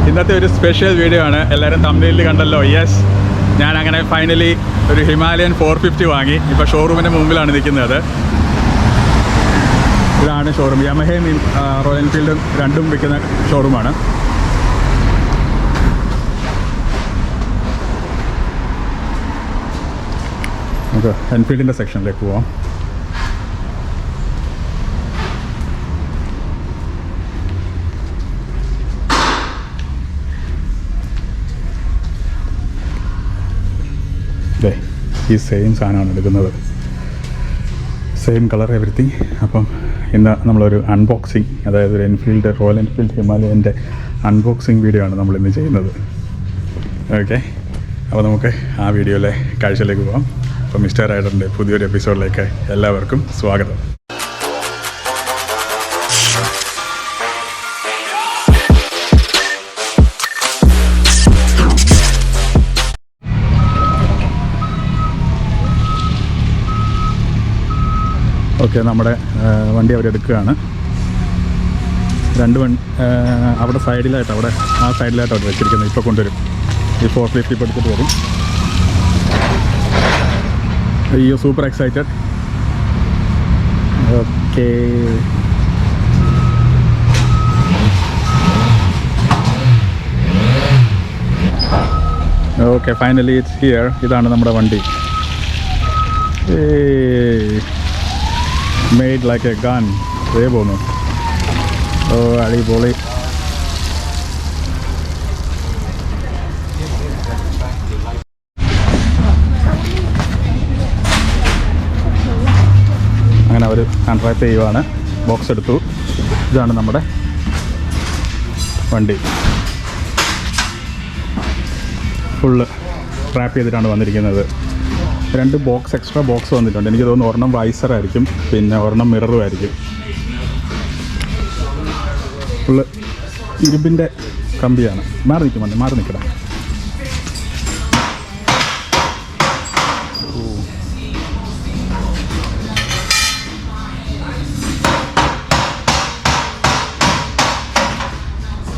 ഇന്നത്തെ ഒരു special video ആണ്. എല്ലാവരും തമിഴിൽ കണ്ടല്ലോ. യെസ്, ഞാൻ അങ്ങനെ ഫൈനലി ഒരു ഹിമാലയൻ 450 വാങ്ങി. ഇപ്പോൾ ഷോറൂമിൻ്റെ മുമ്പിലാണ് നിൽക്കുന്നത്. ഇതാണ് ഷോറൂം. യമഹയും റോയൽ എൻഫീൽഡും രണ്ടും വിൽക്കുന്ന ഷോറൂമാണ്. നമുക്ക് എൻഫീൽഡിൻ്റെ സെക്ഷനിലേക്ക് പോവാം. അതെ, ഈ സെയിം സാധനമാണ് എടുക്കുന്നത്, സെയിം കളർ എവറിത്തിങ്. അപ്പം ഇന്ന് നമ്മളൊരു അൺബോക്സിങ്, അതായത് ഒരു എൻഫീൽഡ് റോയൽ എൻഫീൽഡ് ഹിമാലയൻ്റെ അൺബോക്സിങ് വീഡിയോ ആണ് നമ്മളിന്ന് ചെയ്യുന്നത്. ഓക്കെ, അപ്പോൾ നമുക്ക് ആ വീഡിയോയിലെ കാഴ്ചയിലേക്ക് പോകാം. അപ്പോൾ മിസ്റ്റർ റൈഡറിൻ്റെ പുതിയൊരു എപ്പിസോഡിലേക്ക് എല്ലാവർക്കും സ്വാഗതം. ഓക്കെ, നമ്മുടെ വണ്ടി അവരെടുക്കുകയാണ്. രണ്ട് അവിടെ സൈഡിലായിട്ട്, ആ സൈഡിലായിട്ട് അവിടെ വെച്ചിരിക്കുന്നത്. ഇപ്പോൾ കൊണ്ടുവരും. ഈ 450 എടുത്തിട്ട് വരും. അയ്യോ, super excited. Okay, okay, finally it's here. ഇതാണ് നമ്മുടെ വണ്ടി. Made like A gun. ഇതേ പോന്നു. ഓ, അടിപൊളി. അങ്ങനെ അവർ അൺറാപ്പ് ചെയ്യുവാണ്. ബോക്സ് എടുത്തു. ഇതാണ് നമ്മുടെ വണ്ടി. ഫുള്ള് റാപ്പ് ചെയ്തിട്ടാണ് വന്നിരിക്കുന്നത്. 2 ബോക്സ്, എക്സ്ട്രാ ബോക്സ് വന്നിട്ടുണ്ട്. എനിക്ക് തോന്നുന്നു ഒരെണ്ണം വൈസറായിരിക്കും, പിന്നെ ഒരെണ്ണം മിററും ആയിരിക്കും. ഫുള്ള് ഇരുമ്പിൻ്റെ കമ്പിയാണ്. മാറി നിൽക്കണം.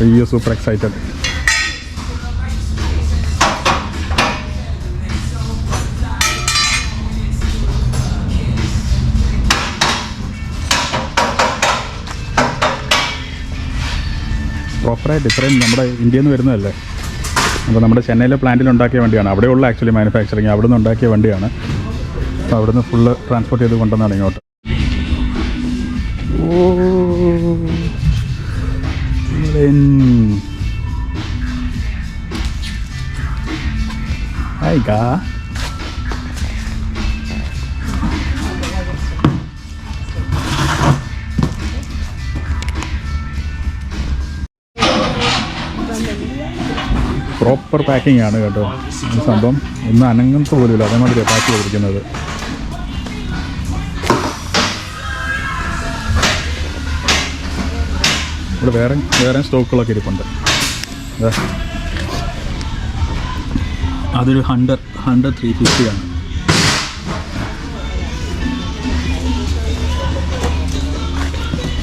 അയ്യോ, സൂപ്പർ എക്സൈറ്റഡ്. പ്രോപ്പറായിട്ട് ഇത്രയും നമ്മുടെ ഇന്ത്യയിൽ നിന്ന് വരുന്നതല്ലേ. അപ്പോൾ നമ്മുടെ ചെന്നൈയിലെ പ്ലാന്റിൽ ഉണ്ടാക്കിയ വണ്ടിയാണ്. അവിടെയുള്ള ആക്ച്വലി മാനുഫാക്ചറിങ് അവിടെ നിന്ന് ഉണ്ടാക്കിയ വണ്ടിയാണ്. അപ്പോൾ അവിടെ നിന്ന് ഫുള്ള് ട്രാൻസ്പോർട്ട് ചെയ്ത് കൊണ്ടുവന്നാണ് ഇങ്ങോട്ട്. ഹായ്. പ്രോപ്പർ പാക്കിംഗ് ആണ് കേട്ടോ. ഈ സംഭവം ഒന്നും അനങ്ങത്ത് പോലുമില്ല. അതേമാതിരി പാക്ക് ചെയ്തിരിക്കുന്നത്. ഇവിടെ വേറെ സ്റ്റോക്കുകളൊക്കെ ഇരിപ്പുണ്ട്. അതൊരു 100 350 ആണ്.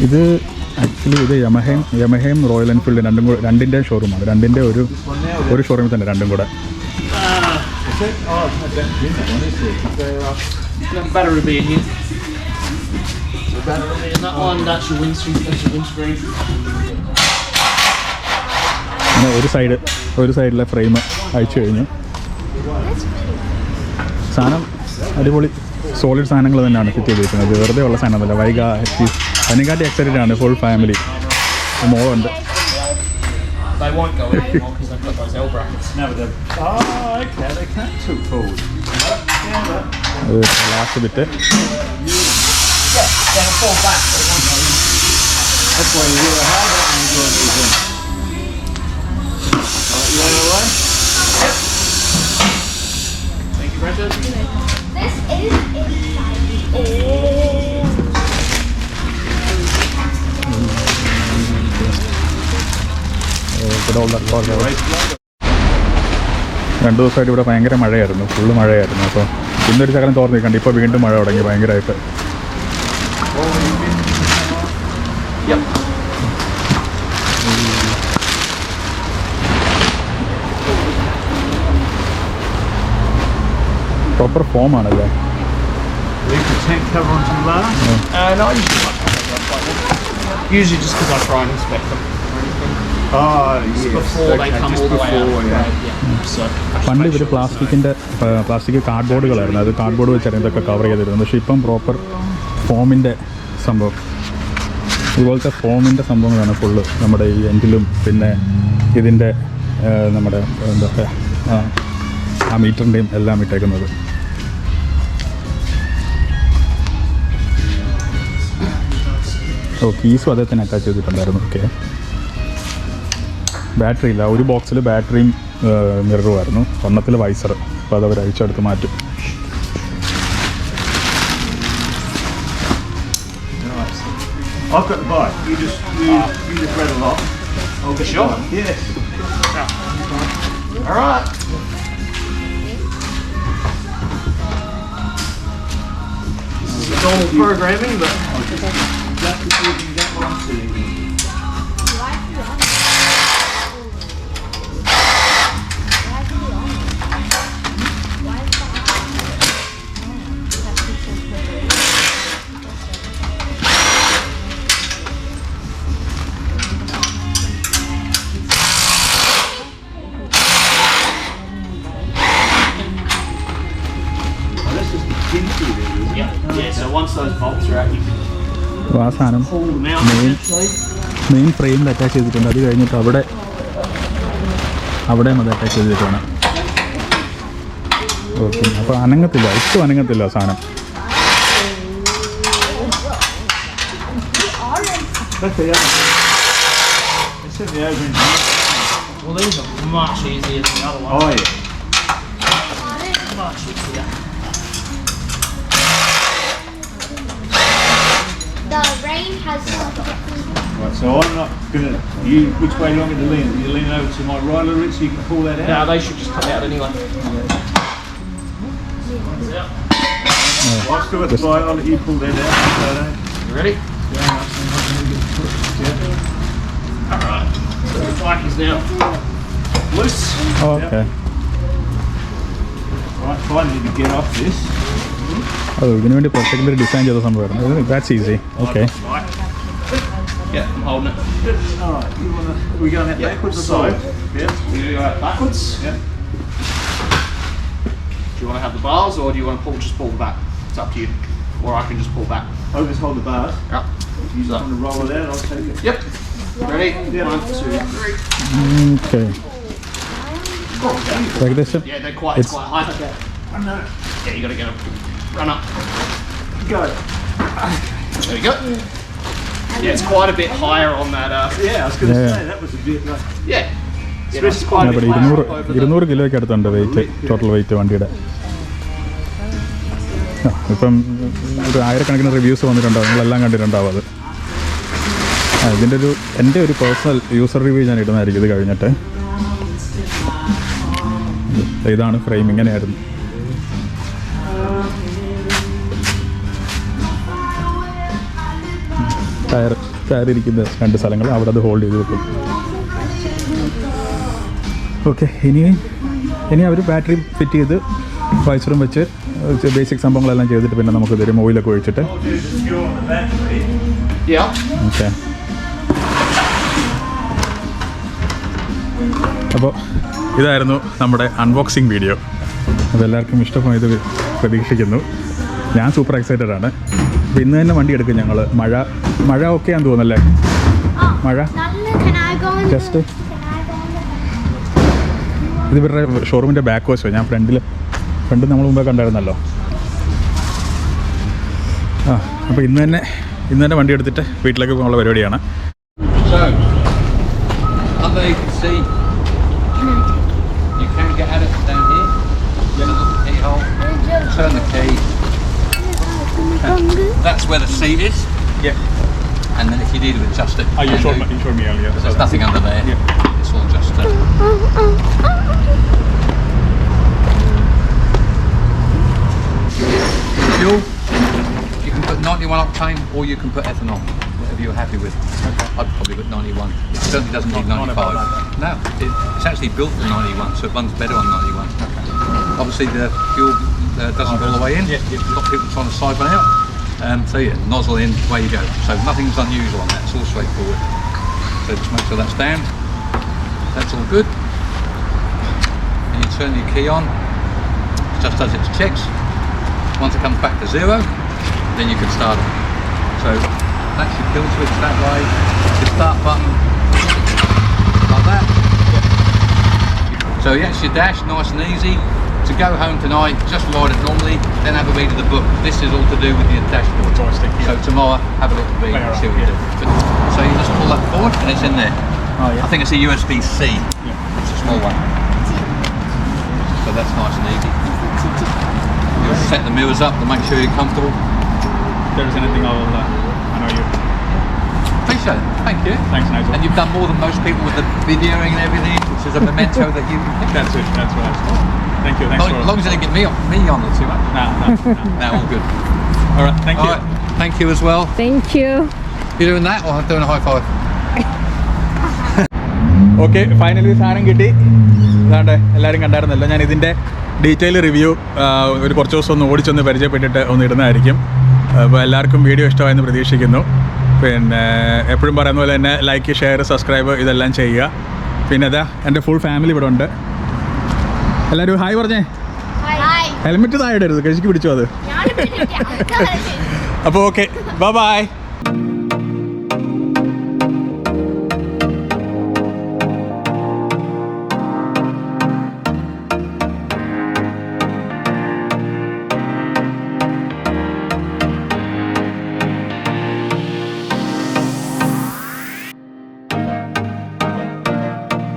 ഇത് ആക്ച്വലി ഇത് യമഹയും റോയൽ എൻഫീൽഡ് രണ്ടിൻ്റെ ഷോറൂമാണ്. രണ്ടിൻ്റെ ഒരു ഷോറൂമിൽ തന്നെ രണ്ടും കൂടെ. ഒരു സൈഡിലെ ഫ്രെയിം അയച്ചു കഴിഞ്ഞു. സാധനം അടിപൊളി സോളിഡ് സാധനങ്ങൾ തന്നെയാണ് ഫിറ്റ് ചെയ്തിരിക്കുന്നത്. വെറുതെ ഉള്ള സാധനമല്ല. അതിനെക്കാട്ടി എക്സൈറ്റഡ് ആണ് ഫുൾ ഫാമിലി. മോളുണ്ട്. Last bit. രണ്ടു ദിവസമായിട്ട് ഇവിടെ ഭയങ്കര മഴയായിരുന്നു, ഫുള്ള് മഴയായിരുന്നു. അപ്പോൾ ഇന്നൊരു ശകലം തോർന്നു നിൽക്കണ്ട. ഇപ്പോൾ വീണ്ടും മഴ തുടങ്ങി ഭയങ്കരമായിട്ട്. പ്രോപ്പർ ഫോം ആണല്ലേ? Leave the tank cover onto the ladder. No, usually just because I try and inspect them or anything Oh, yes. before they come just all the way out. before, yeah. So I just പണ്ട് make ഇവർ sure plastic കാർഡ്ബോർഡുകളായിരുന്നു, അത് cardboard വെച്ചായിരുന്നു ഇതൊക്കെ cover ചെയ്തിരുന്നത്. പക്ഷേ ഇപ്പം proper ഫോമിൻ്റെ സംഭവം, ഇതുപോലത്തെ ഫോമിൻ്റെ സംഭവങ്ങളാണ് ഫുള്ള് നമ്മുടെ ഈ എൻഡിലും പിന്നെ ഇതിൻ്റെ നമ്മുടെ എന്താ ആ മീറ്ററിൻ്റെയും എല്ലാം ഇട്ടേക്കുന്നത്. ഓ, കീസും അതേ തന്നെ അറ്റാച്ച് ചെയ്തിട്ടുണ്ടായിരുന്നു. ഓക്കെ, ബാറ്ററി ഇല്ല. ഒരു ബോക്സിൽ ബാറ്ററിയും മിററും ആയിരുന്നു, ഒരെണ്ണത്തിൽ വൈസർ. അപ്പോൾ അത് അവർ അഴിച്ചെടുത്ത് മാറ്റും. I've got the bike. You just rattle off. I'll get Sure. Yes. All right. This is normal programming, but yeah. So once those bolts are out, you can അപ്പോൾ ആ സാധനം pull them out essentially. Main ഫ്രെയിമിൽ attach ചെയ്തിട്ടുണ്ട്. അത് കഴിഞ്ഞിട്ട് അവിടെയും അത് attach ചെയ്തിട്ടാണ്. ഓക്കെ, അപ്പോൾ അനങ്ങത്തില്ല, ഒട്ടും അനങ്ങത്തില്ല സാധനം. That's the other. They sent me over in. Well, these are much easier than the other ones. Oh yeah. Much easier. The rain has Right, so I'm not gonna. Which way do you want me to lean? You lean over to my right a little bit so you can pull that out. No, they should just come out anyway. I've still got the bike on it. You pull that out. So I don't. You ready? Alright. So the bike is now loose. Okay, Right, finally to get off this. അത് ഇതിനു വേണ്ടി പ്രത്യേകം design ചെയ്ത സംഭവമായിരുന്നു. That's easy. Okay, Yeah, I'm holding it. Alright, you wanna? We're going that backwards or So, forward? Yeah. we go backwards. Yeah. Do you want to have the bars or do you want to just pull them back? It's up to you. Or I can just pull back. I'll just hold the bars. Yeah. You just want to roll it out. I'll take it. Yep. Ready? Yeah. 1, 2, 3. Okay. ഏകദേശം Yeah, they're quite, it's quite high. I know. Yeah, you got to get them. Run up. Go. There you go. Yeah, it's quite a bit higher on that. Yeah, I was going to Yeah. say that was a bit like. Yeah. Yeah, it's quite a ഇവിടെ bit higher up over the... 200 കിലോയ്ക്ക് അടുത്തുണ്ട് wait, total wait വണ്ടിയുടെ. ഇപ്പം ഒരു ആയിരക്കണക്കിന് reviews വന്നിട്ടുണ്ടാവും, നിങ്ങളെല്ലാം കണ്ടിട്ടുണ്ടാവും അത്. ഇതിൻ്റെ എൻ്റെ ഒരു പേഴ്സണൽ യൂസർ റിവ്യൂ ഞാൻ ഇടുന്നതായിരിക്കും ഇത് കഴിഞ്ഞിട്ട്. ഇതാണ് ഫ്രെയിം, ഇങ്ങനെയായിരുന്നു. ടയർ ഇരിക്കുന്ന 2 സ്ഥലങ്ങൾ അവിടെ അത് ഹോൾഡ് ചെയ്ത് വെക്കും. ഓക്കെ, ഇനി അവർ ബാറ്ററി ഫിറ്റ് ചെയ്ത് വൈസറും വെച്ച് ബേസിക് സംഭവങ്ങളെല്ലാം ചെയ്തിട്ട് പിന്നെ നമുക്ക് തരും ഓയിലൊക്കെ ഒഴിച്ചിട്ട്. Yeah. ഓക്കെ, അപ്പോൾ ഇതായിരുന്നു നമ്മുടെ അൺബോക്സിങ് വീഡിയോ. അപ്പോൾ എല്ലാവർക്കും ഇഷ്ടമായത് പ്രതീക്ഷിക്കുന്നു. ഞാൻ സൂപ്പർ എക്സൈറ്റഡ് ആണ്. അപ്പോൾ ഇന്ന് തന്നെ വണ്ടി എടുക്കും ഞങ്ങൾ. മഴ ഓക്കെയാന്ന് തോന്നല്ലേ? മഴ ജസ്റ്റ് ഇത് ഇവരുടെ ഷോറൂമിൻ്റെ ബാക്ക് വശമാണ്. ഞാൻ ഫ്രണ്ട് നമ്മൾ മുമ്പേ കണ്ടായിരുന്നല്ലോ. അപ്പോൾ ഇന്ന് തന്നെ വണ്ടി എടുത്തിട്ട് വീട്ടിലേക്ക് പോകാനുള്ള പരിപാടിയാണ്. So, up there you can see you can get at it down here. You're going to look at the keyhole, turn the key. That's where the seat is. Yeah. And then if you need to adjust it, You showed me earlier. there's nothing under there. Yeah. It's all just fuel. You can put 91 octane or you can put ethanol, whatever you're happy with. I'd probably put 91. It certainly doesn't need 95. No, it's actually built for 91, so it runs better on 91. Obviously the fuel doesn't go all the way in. Got people trying to siphon out. So yeah, nozzle in, away you go. So nothing's unusual on that. It's all straightforward. So just make sure that's down. That's all good. And you turn your key on. It just does its checks. Once it comes back to 0, then you can start it. So that's your kill switch that way. The start button like that. So that's your dash, nice and easy. To go home tonight, just ride it normally, then have a read of the book. This is all to do with your dashboard. Joystick, yeah. So tomorrow, have a look at the read and see what you do. So you just pull that forward and it's in there. Oh, yeah. I think it's a USB-C. Yeah. It's a small one. So that's nice and easy. You'll set the mirrors up to make sure you're comfortable. If there's anything, I know you. Appreciate it. Thank you. Thanks, Nigel. And you've done more than most people with the videoing and everything, which is a memento that you can pick. That's it. That's right. Thank you. Thanks As long as they get me on it too much. No. All good. All right. Thank you. All right. Thank you as well. Thank you. You doing that or doing a high five? Okay finally സാധനം കിട്ടി. ഇതാണ്ട് എല്ലാവരും കണ്ടായിരുന്നല്ലോ. ഞാൻ ഇതിൻ്റെ detail review ഒരു കുറച്ച് ദിവസം ഒന്ന് ഓടിച്ചൊന്ന് പരിചയപ്പെട്ടിട്ട് ഒന്ന് ഇടുന്നതായിരിക്കും. അപ്പോൾ എല്ലാവർക്കും വീഡിയോ ഇഷ്ടമായെന്ന് പ്രതീക്ഷിക്കുന്നു. പിന്നെ എപ്പോഴും പറയുന്ന പോലെ തന്നെ ലൈക്ക്, ഷെയർ, സബ്സ്ക്രൈബ് ഇതെല്ലാം ചെയ്യുക. പിന്നെ അതാ എൻ്റെ ഫുൾ ഫാമിലി ഇവിടെ ഉണ്ട്. എല്ലാവരും ഹായ് പറഞ്ഞേ. Hi. ഹെൽമെറ്റ് താഴെ ഇടരുത്, കഴിച്ചിക്ക് പിടിച്ചോ അത്. അപ്പോൾ ഓക്കെ, ബൈ.